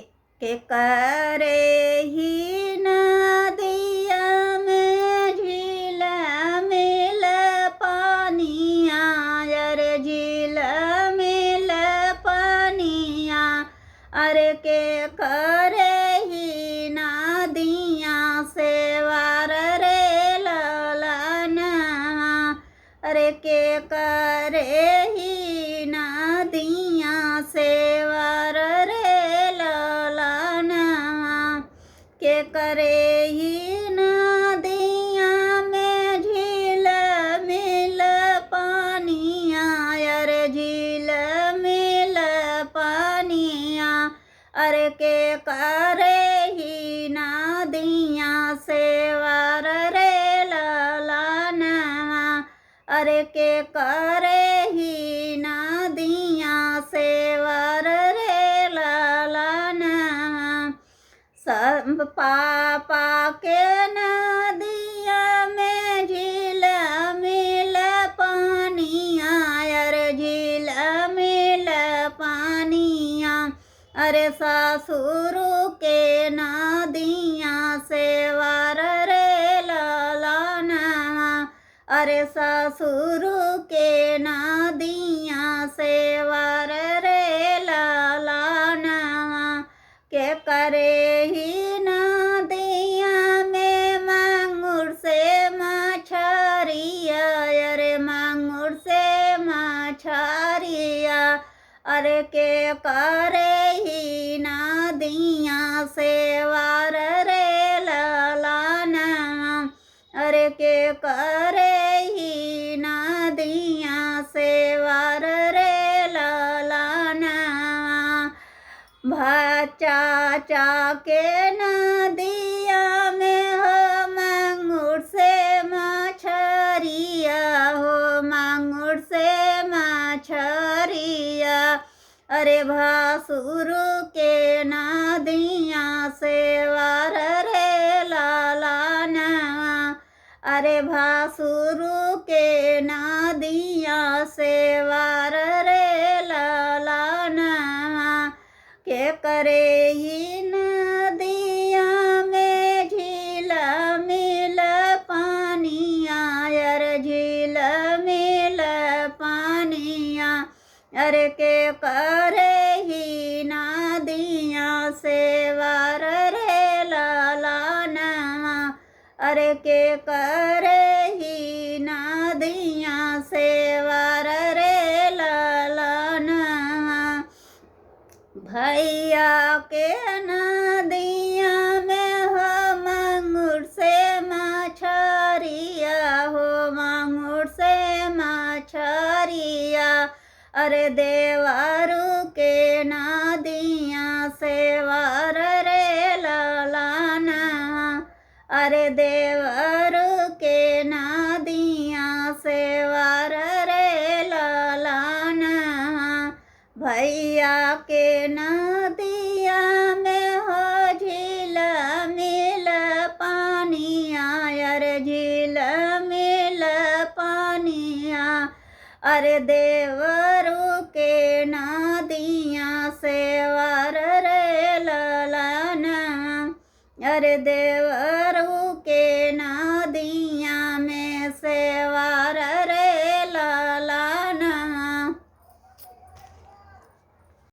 के करे ही नदिया में झील मिल पानिया अरे झील मिल पानिया अरे के करे ही नदिया सेवार रे ललना अरे के करे ही नदिया सेवार रे ललना के करे ही नदिया में झील मिल पानिया अरे झील मिल पानिया अरे के करे ही नदिया सेवार रे ललना अरे के करे ही नदिया सेवार रे ललना सब पापा के नदिया में झील मिल पानिया अरे झील मिल पानिया अरे ससुर के नदिया सेवार रे ललना अरे ससुर के नदिया सेवार रे ललना के करे ही नदिया में मांगुर से मछरिया अरे मांगुर से मछरिया अरे के करे ही नदिया सेवार रे ललना अरे के करे ही नदिया सेवार रे ललना चाचा के नदिया में हो मांगुर से मछरिया हो मांगुर से मछरिया अरे भासुर के नदिया सेवार रे ललना अरे भासुर के नदिया सेवार रे ललना के करे ही नदिया में झील मिल पानिया अरे झील मिल पानिया अरे के करे ही नदिया सेवार रे ललना अरे के करे ही नदिया सेवार रे ललना भैया के नदिया में हो मांगुर से मछरिया हो मांगुर से मछरिया अरे देवारू के नदिया सेवार रे ललना अरे देवारू के नदिया सेवार रे ललना भैया के नदिया में हो झील मिल पानिया अरे झील मिल पानिया अरे देवरू के नदिया सेवार रे ललना अरे देव